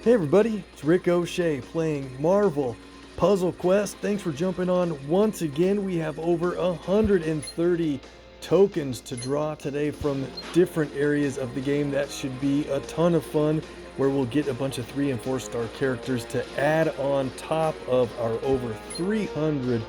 Hey everybody, it's Rick OShay playing Marvel Puzzle Quest. Thanks for jumping on once again. We have over 130 tokens to draw today from different areas of the game. That should be a ton of fun, where we'll get a bunch of 3 and 4 star characters to add on top of our over 300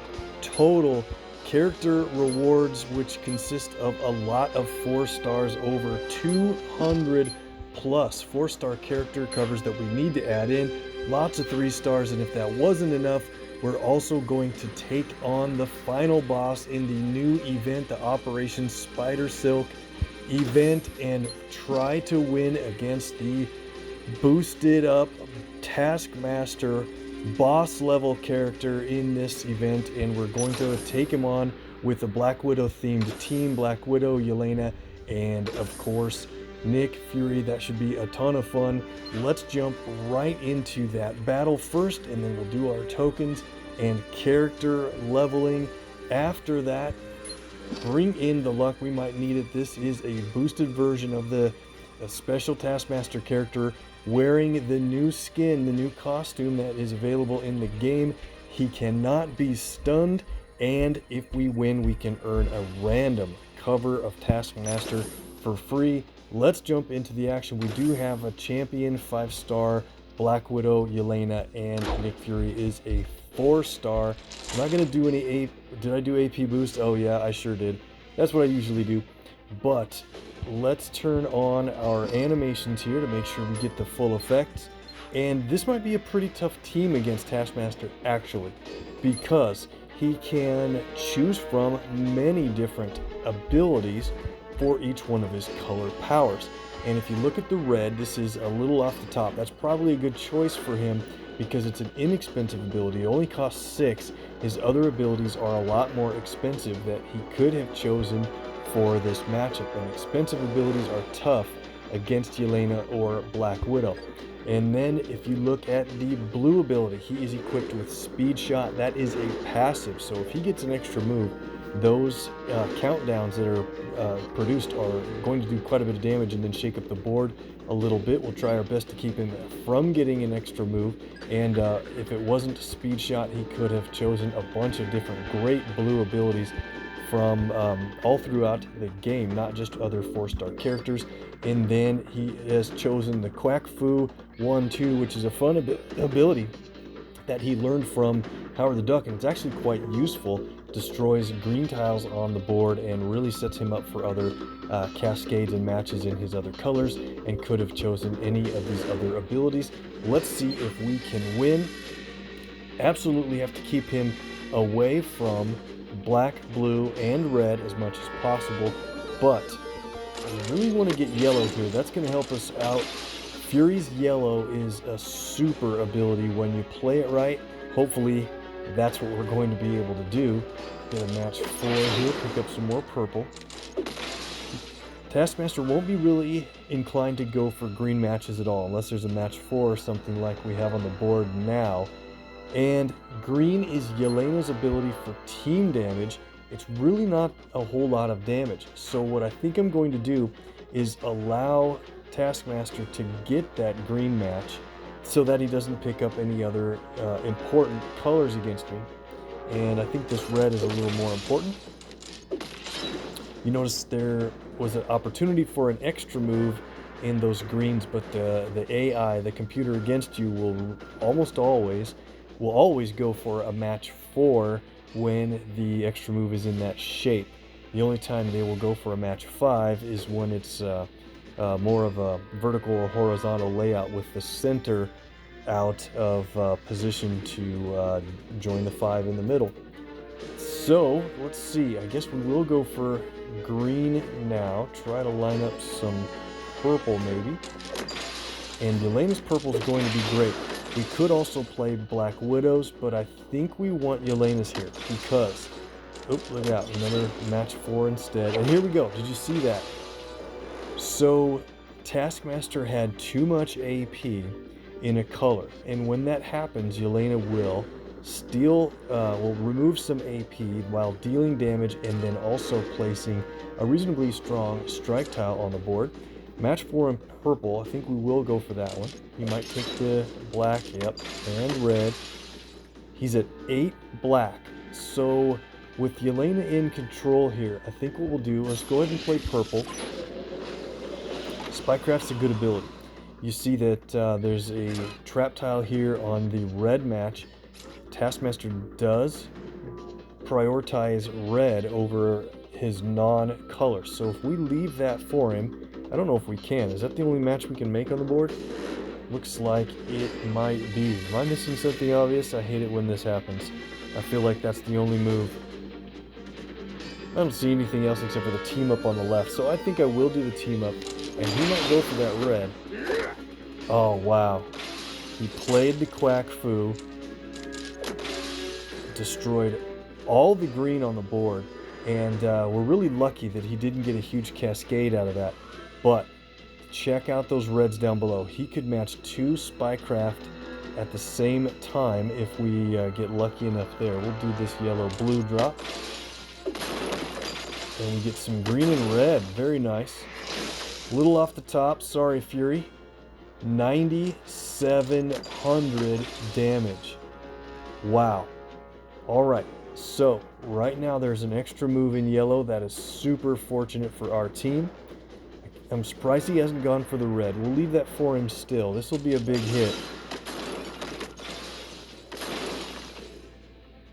total character rewards, which consist of a lot of 4 stars, over 200 plus 4-star character covers that we need to add in, lots of 3 stars, and if that wasn't enough, we're also going to take on the final boss in the new event, the Operation Spider Silk event, and try to win against the boosted up Taskmaster boss level character in this event. And we're going to take him on with a Black Widow themed team, Black Widow, Yelena, and of course Nick Fury. That should be a ton of fun. Let's jump right into that battle first, and then we'll do our tokens and character leveling. After that, bring in the luck. We might need it. This is a boosted version of the special Taskmaster character, wearing the new skin, the new costume that is available in the game. He cannot be stunned, and if we win, we can earn a random cover of Taskmaster for free. Let's jump into the action. We do have a champion 5-star Black Widow, Yelena, and Nick Fury is a 4-star. I'm not going to do any did I do AP boost? Oh yeah, I sure did. That's what I usually do. But let's turn on our animations here to make sure we get the full effects. And this might be a pretty tough team against Taskmaster, actually, because he can choose from many different abilities for each one of his color powers. And if you look at the red, this is a little off the top. That's probably a good choice for him because it's an inexpensive ability. It only costs 6. His other abilities are a lot more expensive that he could have chosen for this matchup. And expensive abilities are tough against Yelena or Black Widow. And then if you look at the blue ability, he is equipped with Speed Shot. That is a passive, so if he gets an extra move, those countdowns that are produced are going to do quite a bit of damage and then shake up the board a little bit. We'll try our best to keep him from getting an extra move, and if it wasn't Speed Shot, he could have chosen a bunch of different great blue abilities from all throughout the game, not just other 4-star characters. And then he has chosen the Quack Fu 1-2, which is a fun ability that he learned from Howard the Duck, and it's actually quite useful. Destroys green tiles on the board and really sets him up for other cascades and matches in his other colors, and could have chosen any of these other abilities. Let's see if we can win. Absolutely have to keep him away from black, blue, and red as much as possible, but I really want to get yellow here. That's going to help us out. Fury's yellow is a super ability when you play it right. Hopefully that's what we're going to be able to do. Get a match 4 here, pick up some more purple. Taskmaster won't be really inclined to go for green matches at all, unless there's a match 4 or something like we have on the board now. And green is Yelena's ability for team damage. It's really not a whole lot of damage. So what I think I'm going to do is allow Taskmaster to get that green match so that he doesn't pick up any other important colors against me. And I think this red is a little more important. You notice there was an opportunity for an extra move in those greens, but the AI, the computer against you, will always go for a match 4 when the extra move is in that shape. The only time they will go for a match 5 is when it's more of a vertical or horizontal layout with the center out of position to join the 5 in the middle. So let's see, I guess we will go for green now, try to line up some purple maybe, and Yelena's purple is going to be great. We could also play Black Widows, but I think we want Yelena's here because, oh, look out, another match 4 instead. And here we go, did you see that? So Taskmaster had too much AP in a color, and when that happens, Yelena will will remove some AP while dealing damage, and then also placing a reasonably strong strike tile on the board. Match 4 in purple. I think we will go for that one. He might take the black, yep, and red. He's at 8 black. So with Yelena in control here, I think what we'll do, let's go ahead and play purple. Spycraft's a good ability. You see that there's a trap tile here on the red match. Taskmaster does prioritize red over his non-color. So if we leave that for him, I don't know if we can. Is that the only match we can make on the board? Looks like it might be. Am I missing something obvious? I hate it when this happens. I feel like that's the only move. I don't see anything else except for the team up on the left. So I think I will do the team up. And he might go for that red. Oh, wow. He played the Quack Fu. Destroyed all the green on the board. And we're really lucky that he didn't get a huge cascade out of that. But check out those reds down below. He could match 2 Spycraft at the same time if we get lucky enough there. We'll do this yellow-blue drop. And we get some green and red. Very nice. A little off the top. Sorry, Fury. 9,700 damage. Wow. All right. So, right now there's an extra move in yellow. That is super fortunate for our team. I'm surprised he hasn't gone for the red. We'll leave that for him still. This will be a big hit.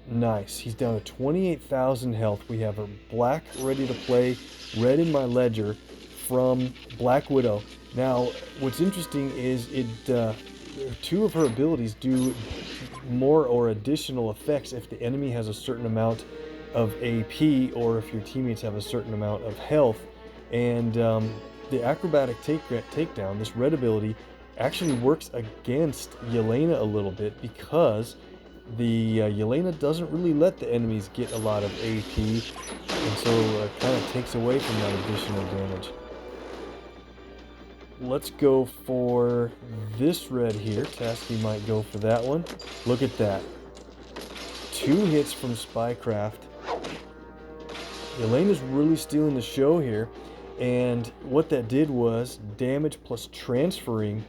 Nice. He's down to 28,000 health. We have a black ready to play, red in my ledger from Black Widow. Now, what's interesting is 2 of her abilities do more or additional effects if the enemy has a certain amount of AP or if your teammates have a certain amount of health. And the acrobatic takedown, this red ability, actually works against Yelena a little bit because the Yelena doesn't really let the enemies get a lot of AP, and so it kind of takes away from that additional damage. Let's go for this red here. Tasky might go for that one. Look at that. 2 hits from Spycraft. Yelena's really stealing the show here. And what that did was damage plus transferring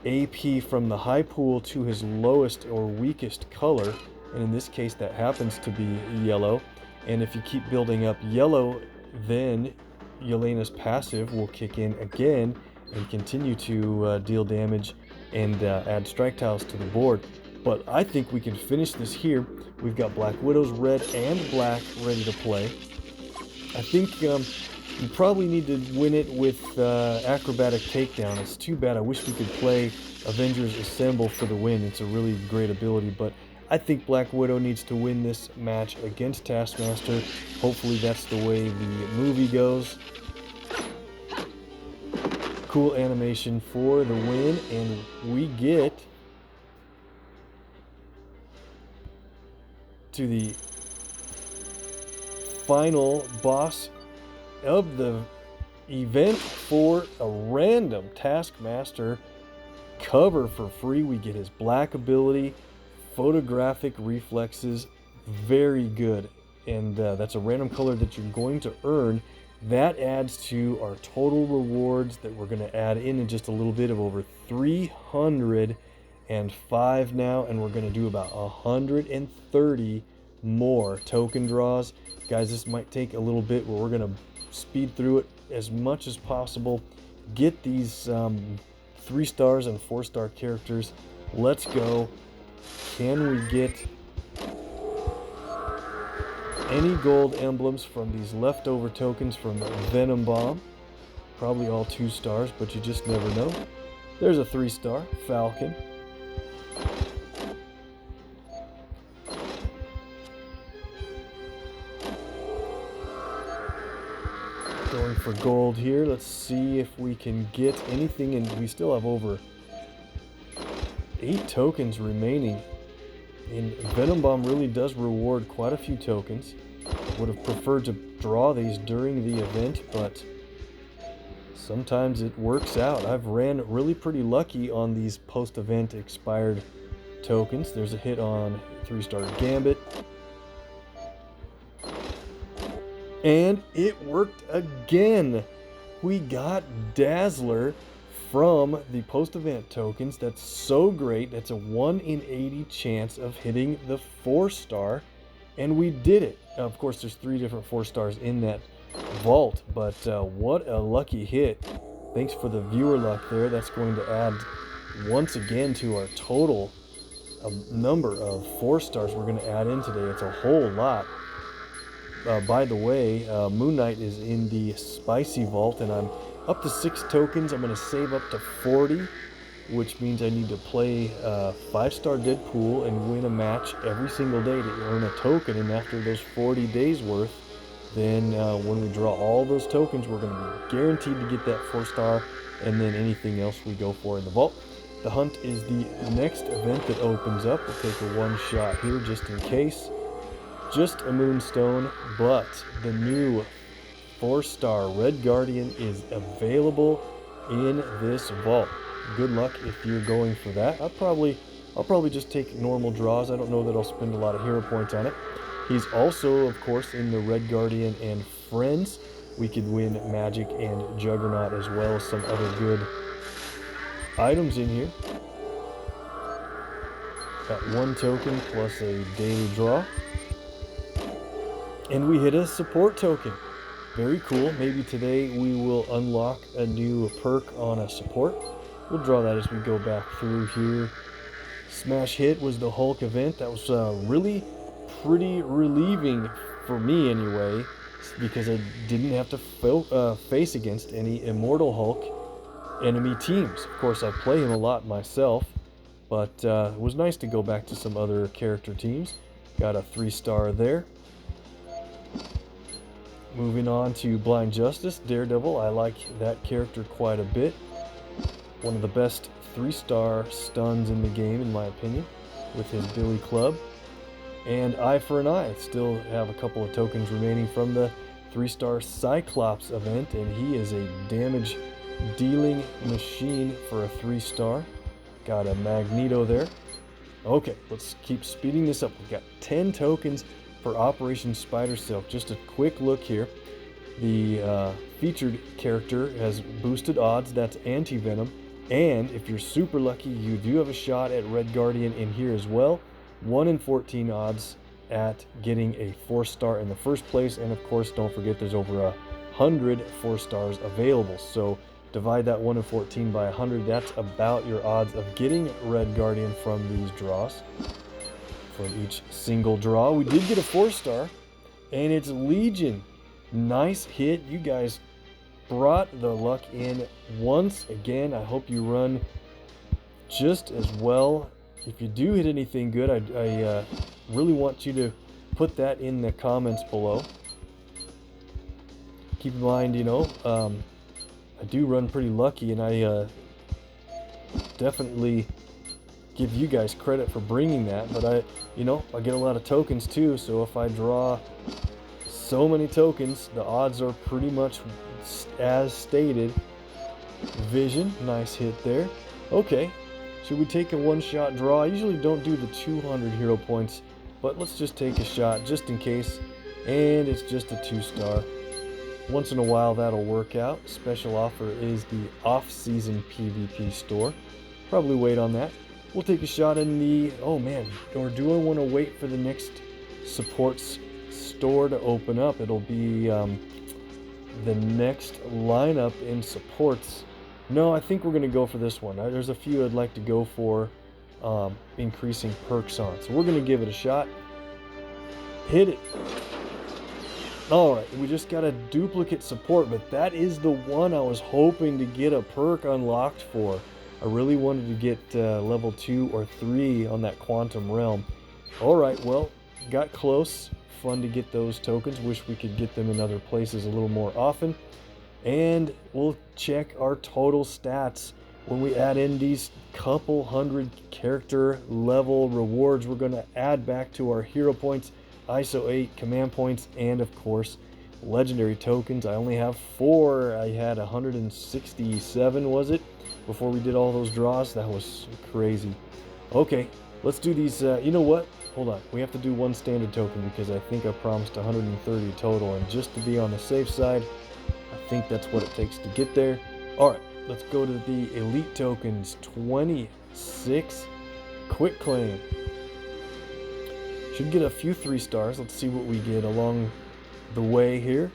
AP from the high pool to his lowest or weakest color. And in this case, that happens to be yellow. And if you keep building up yellow, then Yelena's passive will kick in again and continue to deal damage and add strike tiles to the board. But I think we can finish this here. We've got Black Widow's red and black ready to play. I think you probably need to win it with acrobatic takedown. It's too bad. I wish we could play Avengers Assemble for the win. It's a really great ability, but I think Black Widow needs to win this match against Taskmaster. Hopefully that's the way the movie goes. Cool animation for the win, and we get to the final boss of the event for a random Taskmaster cover for free. We get his black ability, photographic reflexes, very good, and that's a random color that you're going to earn. That adds to our total rewards that we're going to add in just a little bit of over 305 now, and we're going to do about 130 more token draws. Guys, this might take a little bit, but we're going to speed through it as much as possible. Get these 3 stars and 4-star characters. Let's go. Can we get any gold emblems from these leftover tokens from Venom Bomb? Probably all 2 stars, but you just never know. There's a 3-star Falcon. Going for gold here. Let's see if we can get anything, and we still have over 8 tokens remaining. And Venom Bomb really does reward quite a few tokens. Would have preferred to draw these during the event, but sometimes it works out. I've ran really pretty lucky on these post-event expired tokens. There's a hit on 3-star Gambit. And it worked again. we got Dazzler from the post-event tokens. That's so great. That's a 1 in 80 chance of hitting the 4-star, and we did it. Of course, there's 3 different 4-stars in that vault, but what a lucky hit. Thanks for the viewer luck there. That's going to add once again to our total number of 4-stars we're going to add in today. It's a whole lot. By the way, Moon Knight is in the Spicy Vault, and I'm up to 6 tokens. I'm going to save up to 40, which means I need to play 5-star Deadpool and win a match every single day to earn a token. And after those 40 days worth, then when we draw all those tokens, we're going to be guaranteed to get that 4-star, and then anything else we go for in the vault. The Hunt is the next event that opens up. We'll take a 1-shot here just in case. Just a Moonstone, but the new 4-star Red Guardian is available in this vault. Good luck if you're going for that. I'll probably just take normal draws. I don't know that I'll spend a lot of hero points on it. He's also, of course, in the Red Guardian and Friends. We could win Magic and Juggernaut as well as some other good items in here. Got 1 token plus a daily draw. And we hit a support token. Very cool. Maybe today we will unlock a new perk on a support. We'll draw that as we go back through here. Smash hit was the Hulk event. That was really pretty relieving for me anyway, because I didn't have to face against any Immortal Hulk enemy teams. Of course, I play him a lot myself, but it was nice to go back to some other character teams. Got a 3-star there. Moving on to Blind Justice, Daredevil. I like that character quite a bit. One of the best 3-star stuns in the game, in my opinion, with his Billy Club. And Eye for an Eye. Still have a couple of tokens remaining from the 3-star Cyclops event, and he is a damage dealing machine for a 3-star. Got a Magneto there. Okay, let's keep speeding this up. We've got 10 tokens for Operation Spider Silk. Just a quick look here. The featured character has boosted odds. That's Anti-Venom. And if you're super lucky, you do have a shot at Red Guardian in here as well. 1 in 14 odds at getting a 4-star in the first place. And of course, don't forget there's over 100 4-stars available. So divide that 1 in 14 by 100. That's about your odds of getting Red Guardian from these draws. From each single draw, we did get a 4-star, and it's Legion. Nice hit. You guys brought the luck in once again. I hope you run just as well. If you do hit anything good, I really want you to put that in the comments below. Keep in mind, I do run pretty lucky, and I definitely give you guys credit for bringing that, but I get a lot of tokens too, so if I draw so many tokens, the odds are pretty much as stated. Vision, nice hit there. Okay, should we take a 1-shot draw? I usually don't do the 200 hero points, but let's just take a shot just in case, and it's just a 2-star. Once in a while that'll work out. Special offer is the off-season PvP store. Probably wait on that. We'll take a shot in the, oh man, or do I want to wait for the next supports store to open up? It'll be the next lineup in supports. No, I think we're going to go for this one. There's a few I'd like to go for increasing perks on. So we're going to give it a shot. Hit it. Alright, we just got a duplicate support, but that is the one I was hoping to get a perk unlocked for. I really wanted to get level 2 or 3 on that Quantum Realm. Alright, well, got close. Fun to get those tokens. Wish we could get them in other places a little more often. And we'll check our total stats. When we add in these couple hundred character level rewards, we're going to add back to our hero points, ISO 8, command points, and of course, legendary tokens. I only have 4. I had 167, was it? Before we did all those draws. That was crazy. Okay, let's do these. You know what? Hold on. We have to do 1 standard token because I think I promised 130 total. And just to be on the safe side, I think that's what it takes to get there. All right, let's go to the elite tokens. 26 quick claim. Should get a few 3 stars. Let's see what we get along the way here.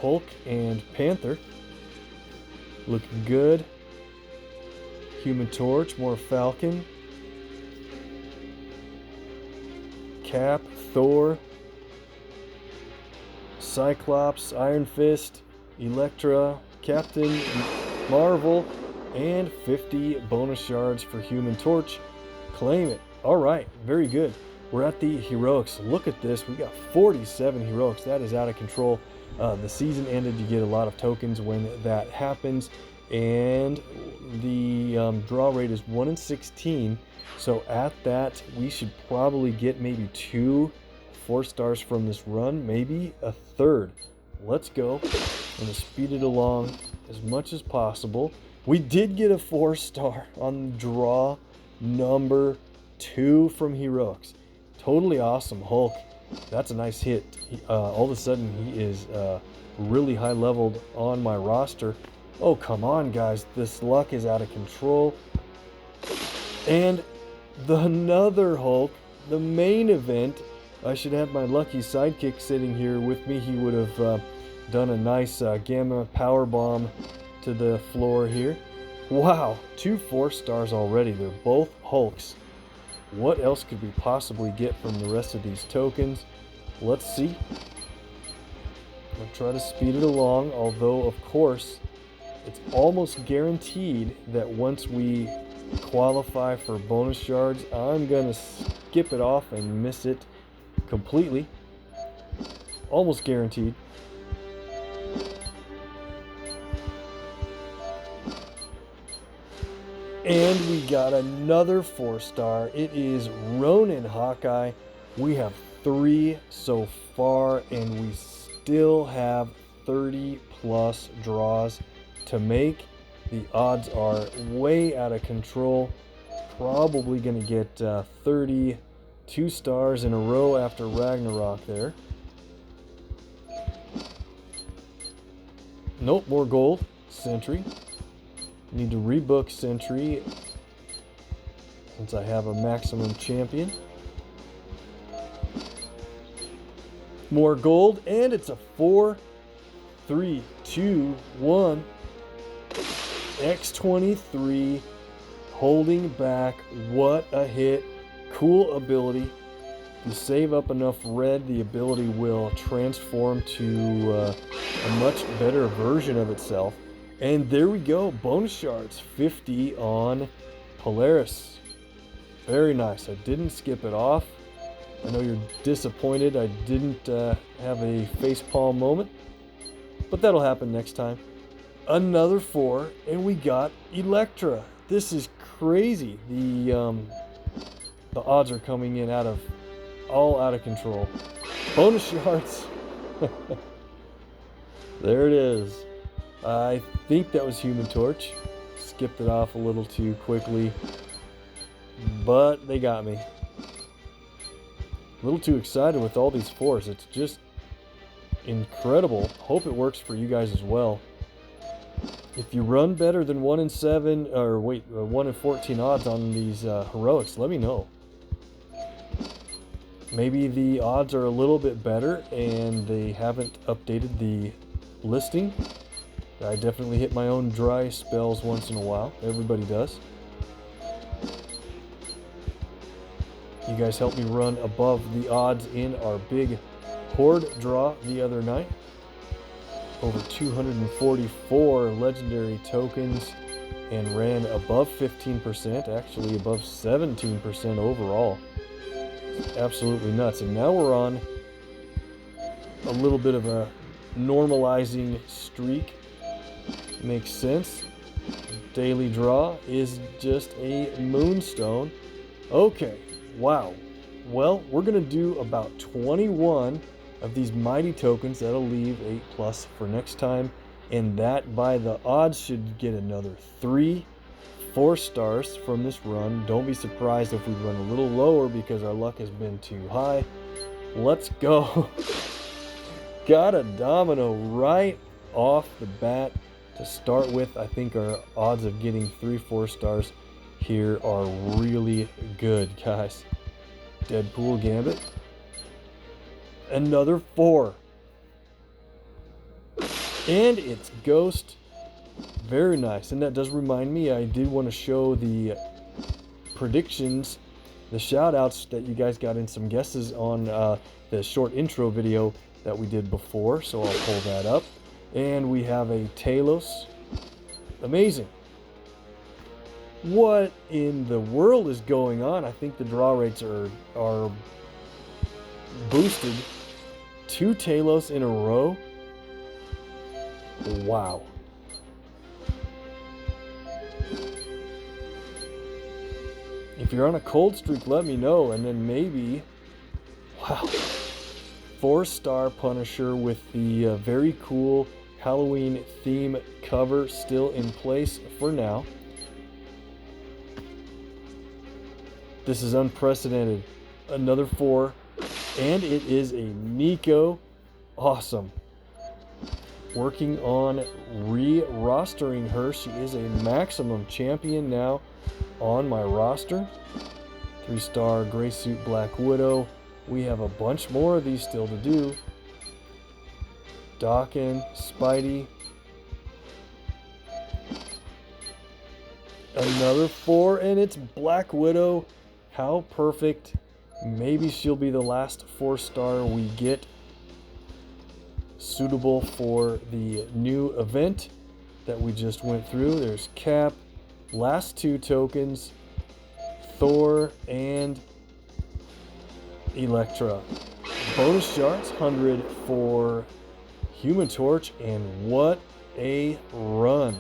Hulk and Panther. Looking good. Human Torch, more Falcon. Cap, Thor. Cyclops, Iron Fist, Elektra, Captain Marvel, and 50 bonus shards for Human Torch. Claim it. All right, very good. We're at the heroics. Look at this. We got 47 heroics. That is out of control. The season ended. You get a lot of tokens when that happens, and the draw rate is 1 in 16. So at that, we should probably get maybe 2 4 stars from this run, maybe a third. Let's go. I'm gonna speed it along as much as possible. We did get a 4 star on draw number 2 from heroics. Totally awesome. Hulk, that's a nice hit. All of a sudden he is really high leveled on my roster. Oh, come on guys, this luck is out of control. And another Hulk, the main event. I should have my lucky sidekick sitting here with me. He would have done a nice gamma power bomb to the floor here. Wow, 2 4 stars already. They're both Hulks. What else could we possibly get from the rest of these tokens? Let's see. I'll try to speed it along, although of course it's almost guaranteed that once we qualify for bonus shards, I'm gonna skip it off and miss it completely. Almost guaranteed. And we got another 4 star. It is Ronin Hawkeye. We have 3 so far, and we still have 30 plus draws to make. The odds are way out of control. Probably going to get 32 stars in a row after Ragnarok there. Nope, more gold. Sentry. Need to rebook Sentry since I have a maximum champion. More gold, and it's a 4, 3, 2, 1. X23 holding back. What a hit. Cool ability. If you save up enough red, the ability will transform to a much better version of itself. And there we go, bonus shards, 50 on Polaris. Very nice. I didn't skip it off. I know you're disappointed I didn't have a facepalm moment, but that'll happen next time. Another 4, and we got Elektra. This is crazy. The odds are coming in all out of control. Bonus shards. There it is. I think that was Human Torch. Skipped it off a little too quickly, but they got me. A little too excited with all these 4s. It's just incredible. Hope it works for you guys as well. If you run better than 1 in 7, or wait, 1 in 14 odds on these heroics, let me know. Maybe the odds are a little bit better and they haven't updated the listing. I definitely hit my own dry spells once in a while. Everybody does. You guys helped me run above the odds in our big horde draw the other night. Over 244 legendary tokens and ran above 15%, actually above 17% overall. It's absolutely nuts. And now we're on a little bit of a normalizing streak. Makes sense. Daily draw is just a moonstone. Okay, wow. Well, we're gonna do about 21 of these mighty tokens. That'll leave 8+ for next time, and that by the odds should get another 3 4 stars from this run. Don't be surprised if we run a little lower because our luck has been too high. Let's go. Got a domino right off the bat to start with, I think our odds of getting 3-4 stars here are really good, guys. Deadpool Gambit. Another 4. And it's Ghost. Very nice. And that does remind me, I did want to show the predictions, the shout outs that you guys got in some guesses on the short intro video that we did before. So I'll pull that up. And we have a Talos. Amazing. What in the world is going on? I think the draw rates are boosted. 2 Talos in a row. Wow. If you're on a cold streak, let me know, and then maybe, wow, 4-star Punisher with the very cool Halloween theme cover still in place for now. This is unprecedented. Another 4, and it is a Nico. Awesome. Working on re-rostering her. She is a maximum champion now on my roster. 3-star Gray Suit Black Widow. We have a bunch more of these still to do. Dawkins, Spidey. Another 4, and it's Black Widow. How perfect. Maybe she'll be the last 4-star we get, suitable for the new event that we just went through. There's Cap, last 2 tokens, Thor and Elektra. Bonus shards, 100 for Human Torch, and what a run.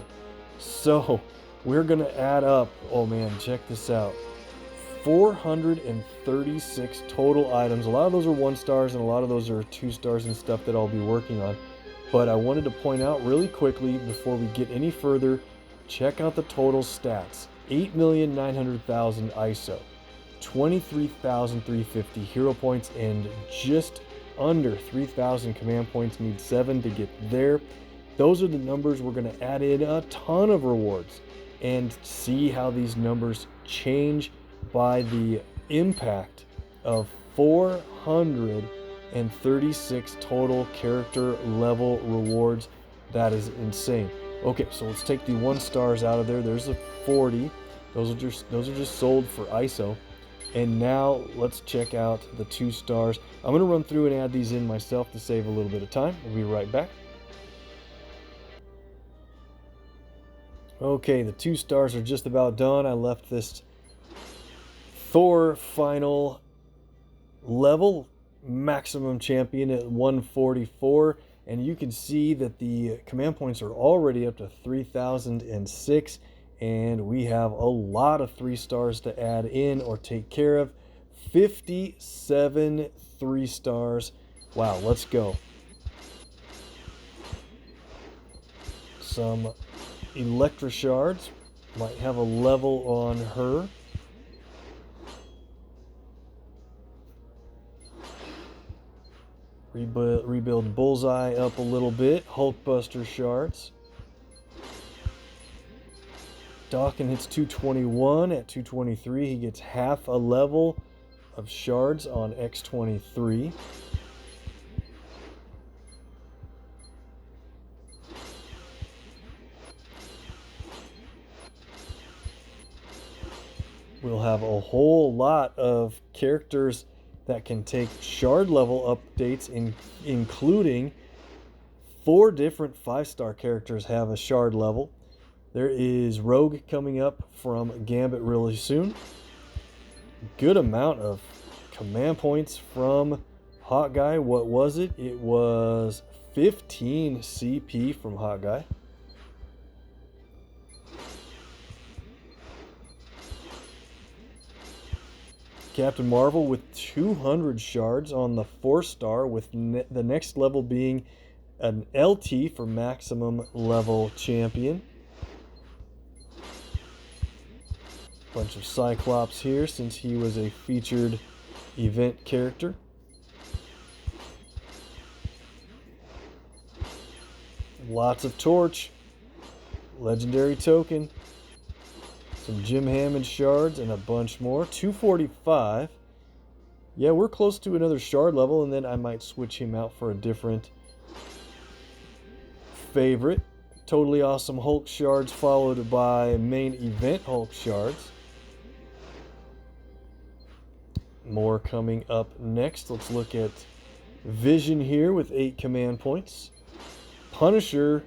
So we're gonna add up, oh man, check this out, 436 total items. A lot of those are 1-stars and a lot of those are 2-stars and stuff that I'll be working on. But I wanted to point out really quickly before we get any further, check out the total stats. 8,900,000 ISO, 23,350 hero points, and just under 3,000 command points. Need 7 to get there. Those are the numbers. We're going to add in a ton of rewards and see how these numbers change by the impact of 436 total character level rewards. That is insane. Okay, so let's take the 1-stars out of there. There's a 40. Those are just sold for ISO. And now let's check out the 2-stars. I'm going to run through and add these in myself to save a little bit of time. We'll be right back. Okay, the 2-stars are just about done. I left this Thor final level maximum champion at 144, and you can see that the command points are already up to 3,006, and we have a lot of 3-stars to add in or take care of. 57 3-stars. Wow, let's go. Some Elektra shards. Might have a level on her. Rebuild Bullseye up a little bit. Hulkbuster shards. Dawkins hits 221. At 223, he gets half a level of shards on X23. We'll have a whole lot of characters that can take shard level updates, including 4 different 5-star characters have a shard level. There is Rogue coming up from Gambit really soon. Good amount of command points from Hot Guy. What was it? It was 15 CP from Hot Guy. Captain Marvel with 200 shards on the 4-star, with the next level being an LT for maximum level champion. Bunch of Cyclops here since he was a featured event character. Lots of torch. Legendary token. Some Jim Hammond shards and a bunch more. 245. Yeah, we're close to another shard level, and then I might switch him out for a different favorite. Totally awesome Hulk shards followed by main event Hulk shards. More coming up next. Let's look at Vision here with 8 command points. Punisher,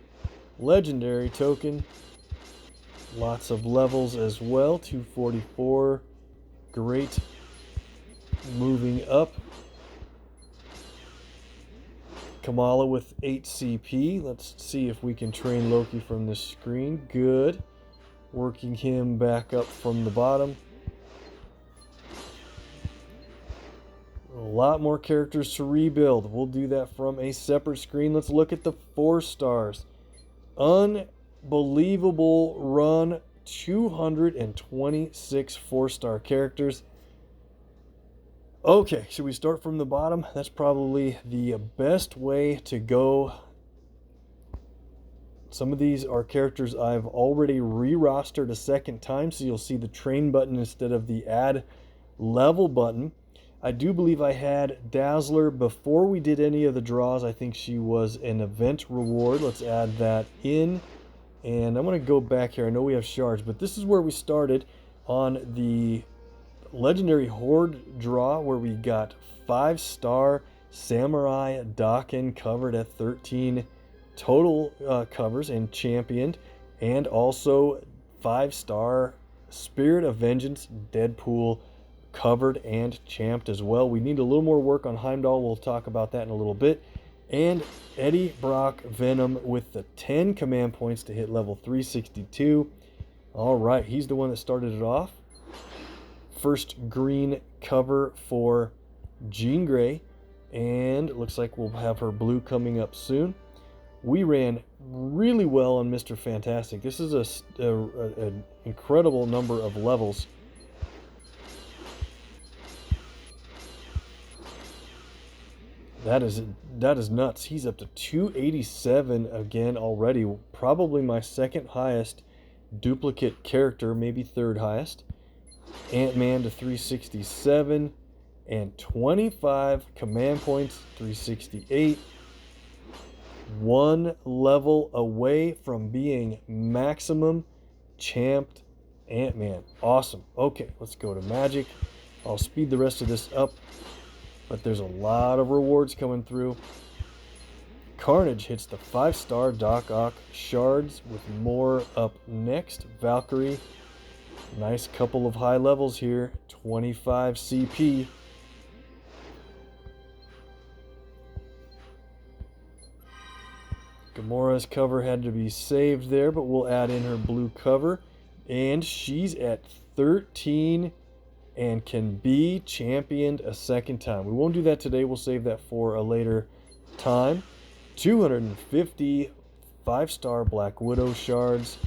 legendary token. Lots of levels as well. 244. Great. Moving up. Kamala with 8 CP. Let's see if we can train Loki from this screen. Good. Working him back up from the bottom. A lot more characters to rebuild. We'll do that from a separate screen. Let's look at the 4 stars. Unbelievable run. 226 4-star characters. Okay, should we start from the bottom? That's probably the best way to go. Some of these are characters I've already re-rostered a second time, so you'll see the train button instead of the add level button. I do believe I had Dazzler before we did any of the draws. I think she was an event reward. Let's add that in. And I'm going to go back here. I know we have shards, but this is where we started on the Legendary Horde draw, where we got 5-star Samurai Daken covered at 13 total covers and championed, and also 5-star Spirit of Vengeance Deadpool covered and champed as well. We need a little more work on Heimdall. We'll talk about that in a little bit. And Eddie Brock Venom with the 10 command points to hit level 362. All right, he's the one that started it off. First green cover for Jean Grey, and it looks like we'll have her blue coming up soon. We ran really well on Mr. Fantastic. This is an incredible number of levels. That is nuts. He's up to 287 again already. Probably my second highest duplicate character, maybe third highest. Ant-Man to 367 and 25 command points, 368. 1 level away from being maximum champed Ant-Man. Awesome. Okay, let's go to Magic. I'll speed the rest of this up, but there's a lot of rewards coming through. Carnage hits the 5-star Doc Ock shards with more up next. Valkyrie. Nice couple of high levels here. 25 CP. Gamora's cover had to be saved there, but we'll add in her blue cover. And she's at 13 and can be championed a second time. We won't do that today. We'll save that for a later time. 250 5-star Black Widow shards.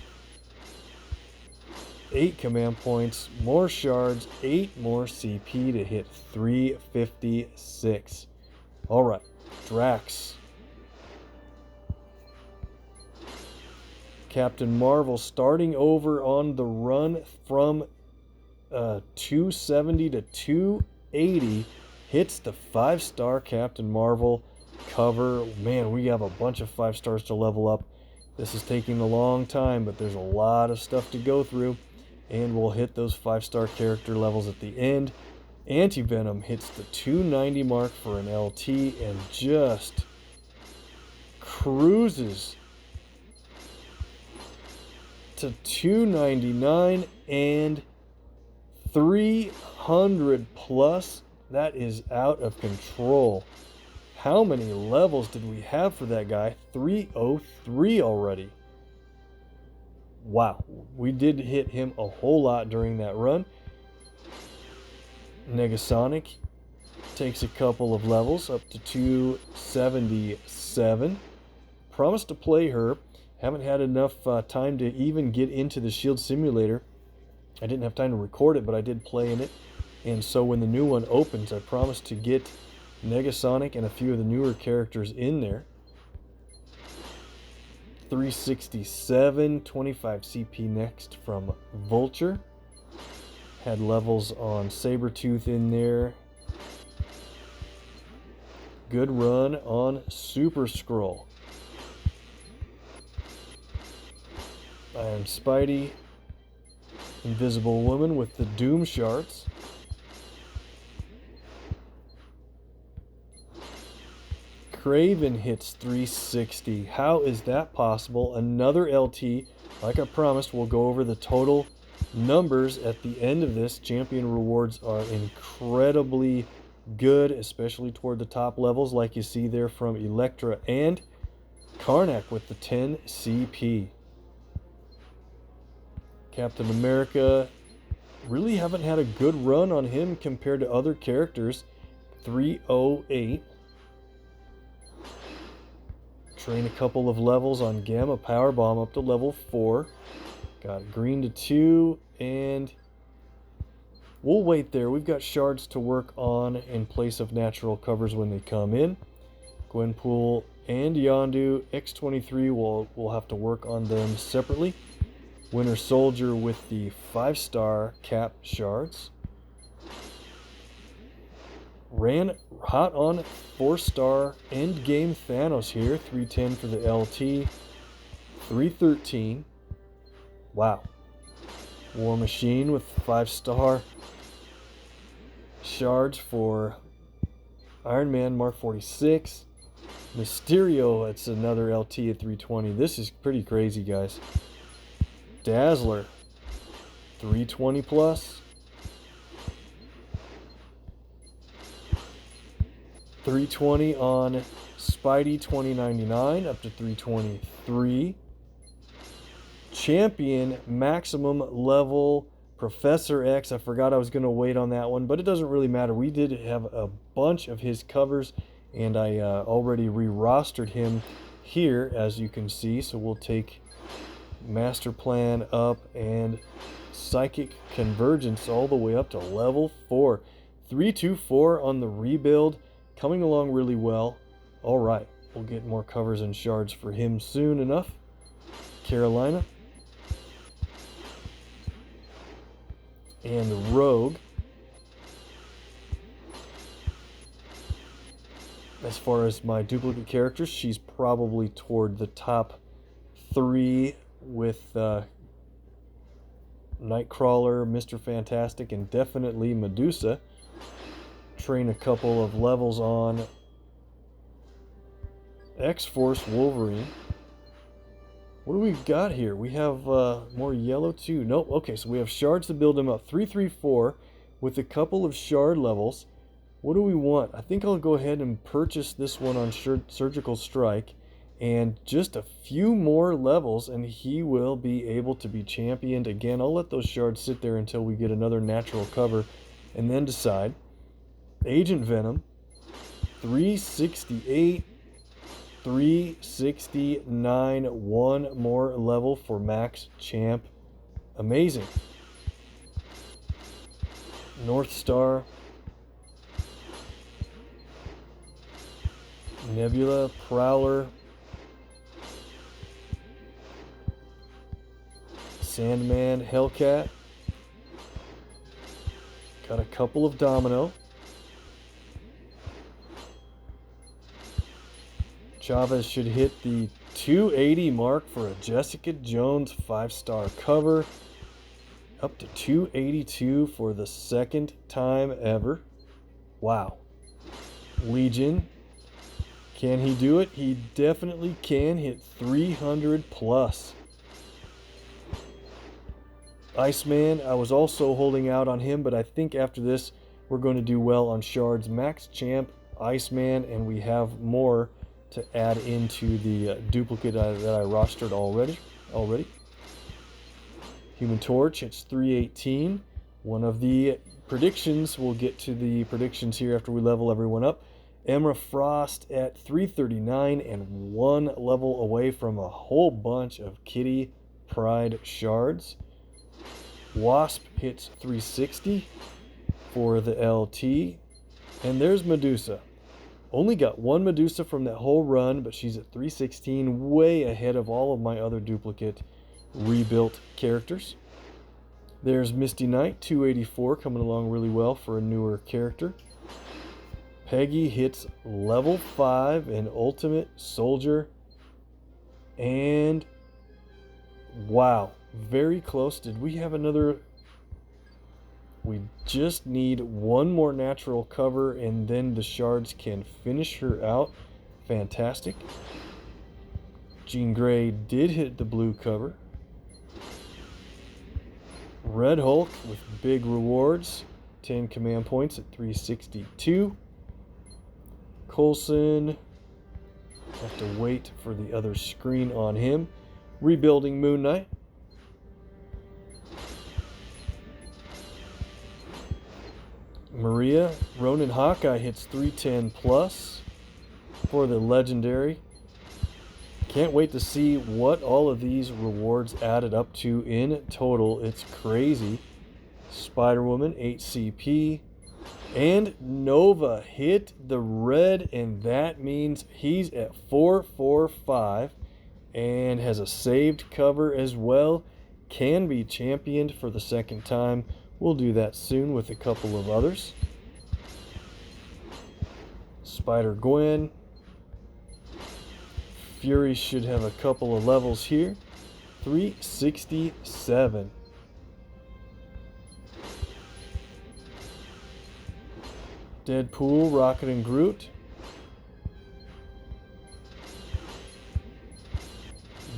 8 command points, more shards, 8 more CP to hit 356. All right, Drax. Captain Marvel starting over on the run from 270 to 280. Hits the 5-star Captain Marvel cover. Man, we have a bunch of 5 stars to level up. This is taking a long time, but there's a lot of stuff to go through. And we'll hit those 5-star character levels at the end. Anti-Venom hits the 290 mark for an LT and just cruises to 299 and 300 plus. That is out of control. How many levels did we have for that guy? 303 already. Wow, we did hit him a whole lot during that run. Negasonic takes a couple of levels up to 277. Promised to play her. Haven't had enough time to even get into the Shield Simulator. I didn't have time to record it, but I did play in it. And so when the new one opens, I promised to get Negasonic and a few of the newer characters in there. 367, 25 CP next from Vulture. Had levels on Sabretooth in there. Good run on Super Skrull. Iron Spidey. Invisible Woman with the Doom Shards. Kraven hits 360. How is that possible? Another LT. Like I promised, we'll go over the total numbers at the end of this. Champion rewards are incredibly good, especially toward the top levels, like you see there from Elektra and Karnak with the 10 CP. Captain America, really haven't had a good run on him compared to other characters. 308. Train a couple of levels on Gamma Powerbomb up to level 4. Got green to 2, and we'll wait there. We've got shards to work on in place of natural covers when they come in. Gwenpool and Yondu. X-23, we'll have to work on them separately. Winter Soldier with the 5-star cap shards. Ran hot on 4-star endgame Thanos here. 310 for the LT. 313. Wow. War Machine with 5-star shards for Iron Man Mark 46. Mysterio, that's another LT at 320. This is pretty crazy, guys. Dazzler, 320 plus. 320 on Spidey 2099 up to 323. Champion maximum level Professor X. I forgot I was going to wait on that one, but it doesn't really matter. We did have a bunch of his covers, and I already re-rostered him here, as you can see. So we'll take Master Plan up and Psychic Convergence all the way up to level 4. 324 on the rebuild. Coming along really well. All right, we'll get more covers and shards for him soon enough. Carolina. And Rogue. As far as my duplicate characters, she's probably toward the top 3 with Nightcrawler, Mr. Fantastic, and definitely Medusa. Train a couple of levels on X-Force Wolverine. What do we got here? We have more yellow too. Nope. Okay, so we have shards to build him up. 334 with a couple of shard levels. What do we want? I think I'll go ahead and purchase this one on Surgical Strike. And just a few more levels and he will be able to be championed again. I'll let those shards sit there until we get another natural cover and then decide. Agent Venom, 368, 369, one more level for Max Champ. Amazing. North Star, Nebula, Prowler, Sandman, Hellcat. Got a couple of Domino. Chavez should hit the 280 mark for a Jessica Jones 5-star cover. Up to 282 for the second time ever. Wow. Legion. Can he do it? He definitely can hit 300 plus. Iceman, I was also holding out on him, but I think after this we're going to do well on shards. Max Champ, Iceman, and we have more to add into the duplicate that I rostered already. Human Torch, it's 318. One of the predictions, we'll get to the predictions here after we level everyone up. Emra Frost at 339 and one level away from a whole bunch of Kitty Pryde shards. Wasp hits 360 for the LT. And there's Medusa. Only got one Medusa from that whole run, but she's at 316, way ahead of all of my other duplicate rebuilt characters. There's Misty Knight, 284, coming along really well for a newer character. Peggy hits level 5 in Ultimate Soldier. And wow, very close. Did we have another? We just need one more natural cover and then the shards can finish her out. Fantastic. Jean Grey did hit the blue cover. Red Hulk with big rewards. 10 command points at 362. Coulson. Have to wait for the other screen on him. Rebuilding Moon Knight. Maria, Ronin Hawkeye hits 310 plus for the legendary. Can't wait to see what all of these rewards added up to in total. It's crazy. Spider-Woman, 8 CP. And Nova hit the red, and that means he's at 445 and has a saved cover as well. Can be championed for the second time. We'll do that soon with a couple of others. Spider-Gwen. Fury should have a couple of levels here. 367. Deadpool, Rocket and Groot.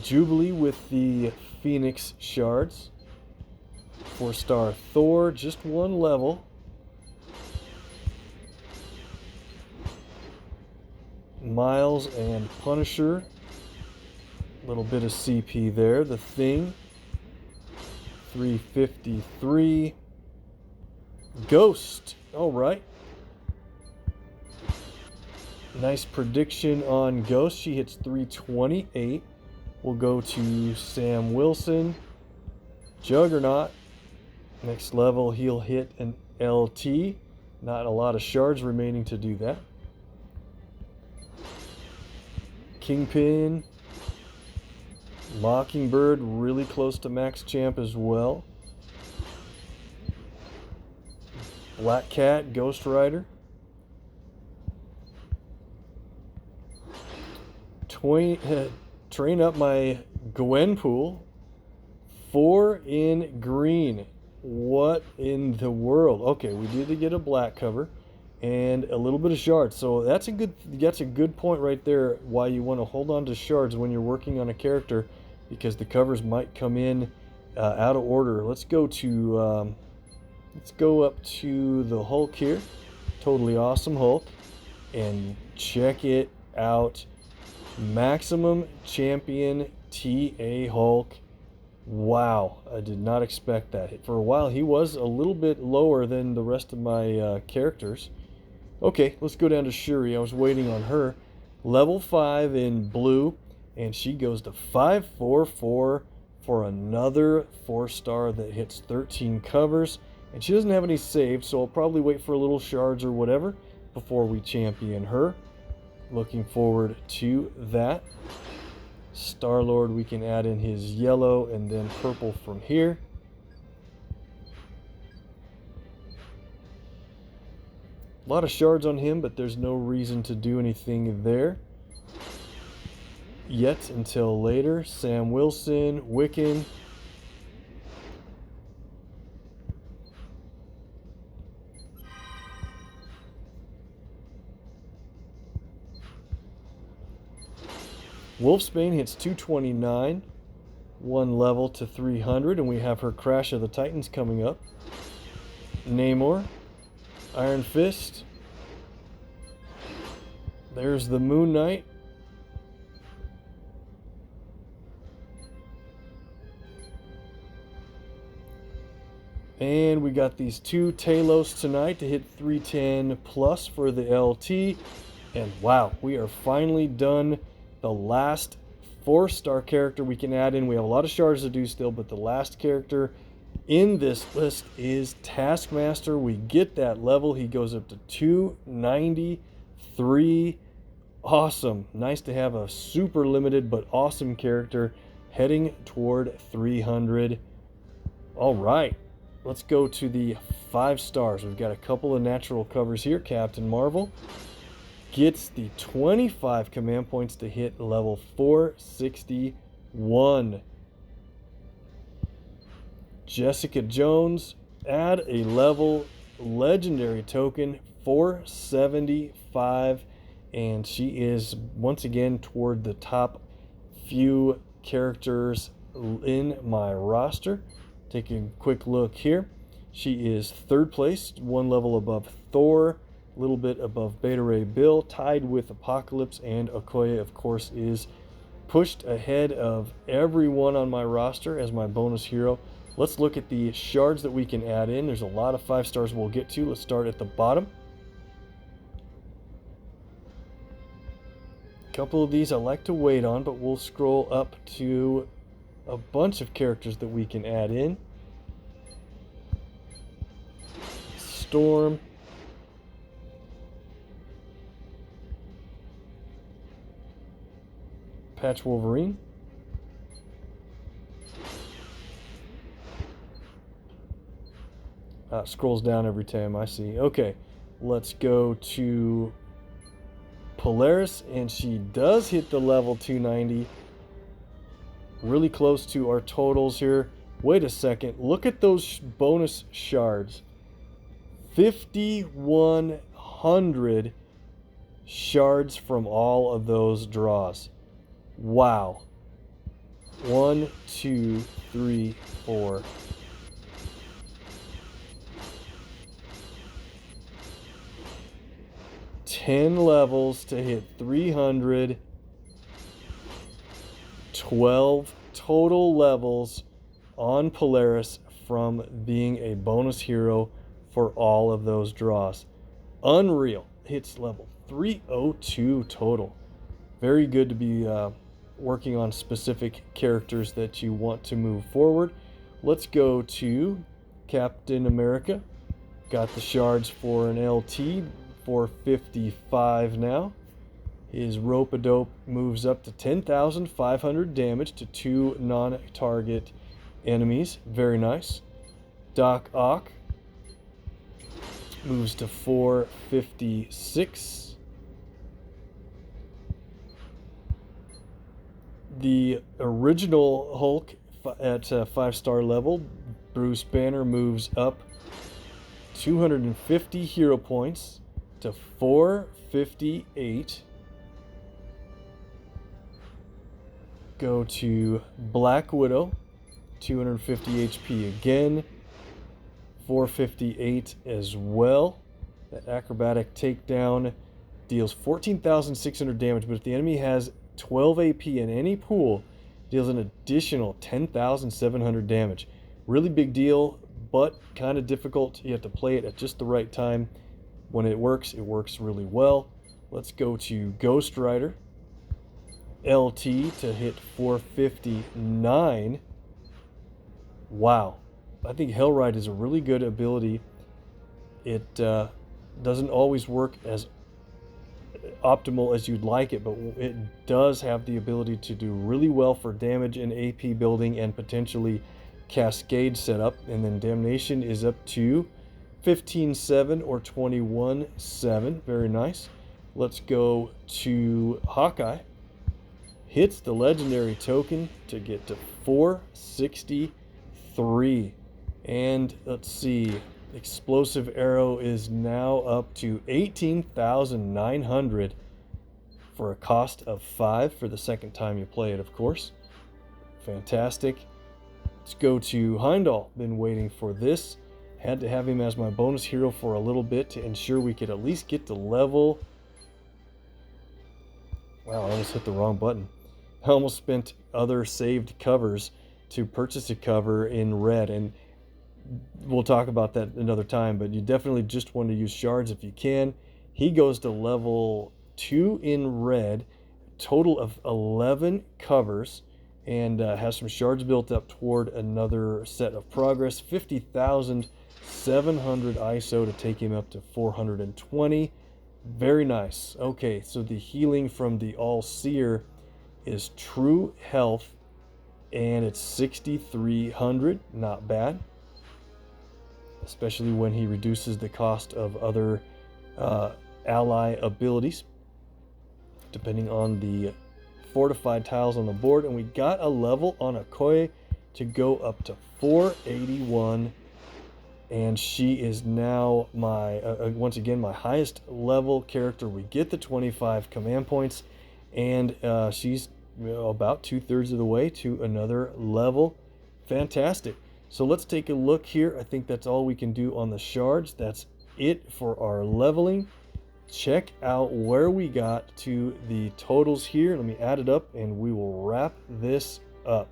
Jubilee with the Phoenix shards. 4-star Thor, just one level. Miles and Punisher. A little bit of CP there. The Thing. 353. Ghost. All right. Nice prediction on Ghost. She hits 328. We'll go to Sam Wilson. Juggernaut. Next level, he'll hit an LT. Not a lot of shards remaining to do that. Kingpin. Mockingbird, really close to max champ as well. Black Cat, Ghost Rider. Train up my Gwenpool. 4 in green. What in the world? Okay, we did get a black cover and a little bit of shards. So that's a good point right there. Why you want to hold on to shards when you're working on a character, because the covers might come in out of order. Let's go up to the Hulk here. Totally awesome Hulk, and check it out. Maximum Champion TA Hulk. Wow, I did not expect that. For a while, he was a little bit lower than the rest of my characters. Okay, let's go down to Shuri. I was waiting on her. Level 5 in blue, and she goes to 544 for another 4-star that hits 13 covers. And she doesn't have any saves, so I'll probably wait for a little shards or whatever before we champion her. Looking forward to that. Star-Lord, we can add in his yellow and then purple from here. A lot of shards on him, but there's no reason to do anything there yet until later. Sam Wilson, Wiccan. Wolfsbane hits 229, one level to 300, and we have her Crash of the Titans coming up. Namor, Iron Fist. There's the Moon Knight. And we got these two Talos tonight to hit 310 plus for the LT. And wow, we are finally done. The last 4-star character we can add in. We have a lot of shards to do still, but the last character in this list is Taskmaster. We get that level. He goes up to 293. 3. Awesome. Nice to have a super limited but awesome character heading toward 300. All right. Let's go to the 5 stars. We've got a couple of natural covers here. Captain Marvel gets the 25 command points to hit level 461. Jessica Jones, add a level legendary token, 475, and she is once again toward the top few characters in my roster. Take a quick look here. She is 3rd place, 1 level above Thor, a little bit above Beta Ray Bill, tied with Apocalypse, and Okoye, of course, is pushed ahead of everyone on my roster as my bonus hero. Let's look at the shards that we can add in. There's a lot of 5 stars we'll get to. Let's start at the bottom. A couple of these I like to wait on, but we'll scroll up to a bunch of characters that we can add in. Storm. Patch Wolverine. Scrolls down every time I see. Okay, let's go to Polaris, and she does hit the level 290. Really close to our totals here. Wait a second. Look at those bonus shards. 5,100 shards from all of those draws. Wow. 1, 2, 3, 4. 10 levels to hit 300. 12 total levels on Polaris from being a bonus hero for all of those draws. Unreal. Hits level 302 total. Very good to be working on specific characters that you want to move forward. Let's go to Captain America. Got the shards for an LT, 455 now. His rope-a-dope moves up to 10,500 damage to 2 non-target enemies. Very nice. Doc Ock moves to 456. The original Hulk at 5-star level, Bruce Banner, moves up 250 hero points to 458. Go to Black Widow, 250 HP again, 458 as well. That acrobatic takedown deals 14,600 damage, but if the enemy has 12 AP in any pool, deals an additional 10,700 damage. Really big deal, but kind of difficult. You have to play it at just the right time. When it works really well. Let's go to Ghost Rider. LT to hit 459. Wow. I think Hellride is a really good ability. It doesn't always work as optimal as you'd like it, but it does have the ability to do really well for damage and AP building and potentially cascade setup. And then Damnation is up to 15-7 or 21-7. Very nice. Let's go to Hawkeye. Hits the legendary token to get to 463. And let's see. Explosive Arrow is now up to 18,900 for a cost of 5 for the second time you play it, of course. Fantastic. Let's go to Heimdall. Been waiting for this. Had to have him as my bonus hero for a little bit to ensure we could at least get to level... Wow, I almost hit the wrong button. I almost spent other saved covers to purchase a cover in red, and we'll talk about that another time, but you definitely just want to use shards if you can. He goes to level 2 in red, total of 11 covers, and has some shards built up toward another set of progress. 50,700 ISO to take him up to 420. Very nice. Okay, so the healing from the All Seer is true health, and it's 6,300. Not bad, especially when he reduces the cost of other ally abilities, depending on the fortified tiles on the board. And we got a level on Okoye to go up to 481, and she is now my once again my highest level character. We get the 25 command points, and she's about 2/3 of the way to another level. Fantastic. So let's take a look here. I think that's all we can do on the shards. That's it for our leveling. Check out where we got to the totals here. Let me add it up and we will wrap this up.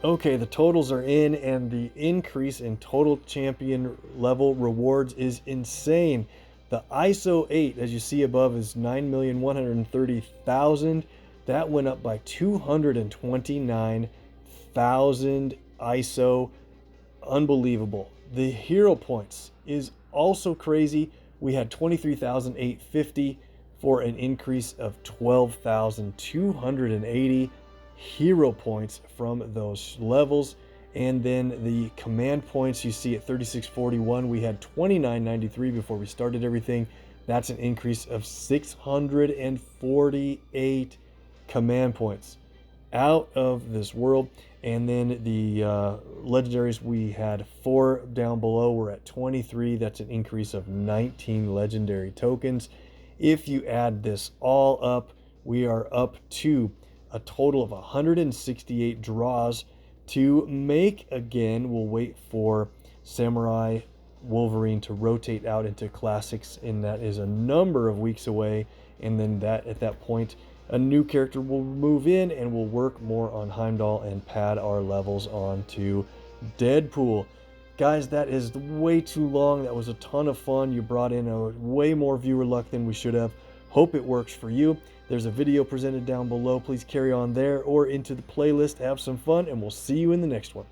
Okay, the totals are in, and the increase in total champion level rewards is insane. The ISO 8, as you see above, is 9,130,000. That went up by 229,000 ISO. Unbelievable. The hero points is also crazy. We had 23,850 for an increase of 12,280 hero points from those levels. And then the command points you see at 3641, we had 2993 before we started everything. That's an increase of 648 command points. Out of this world. And then the legendaries, we had 4 down below. We're at 23. That's an increase of 19 legendary tokens. If you add this all up, we are up to a total of 168 draws to make. Again, we'll wait for Samurai Wolverine to rotate out into classics, and that is a number of weeks away. And then at that point, a new character will move in, and we'll work more on Heimdall and pad our levels onto Deadpool. Guys, that is way too long. That was a ton of fun. You brought in a way more viewer luck than we should have. Hope it works for you. There's a video presented down below. Please carry on there or into the playlist. Have some fun, and we'll see you in the next one.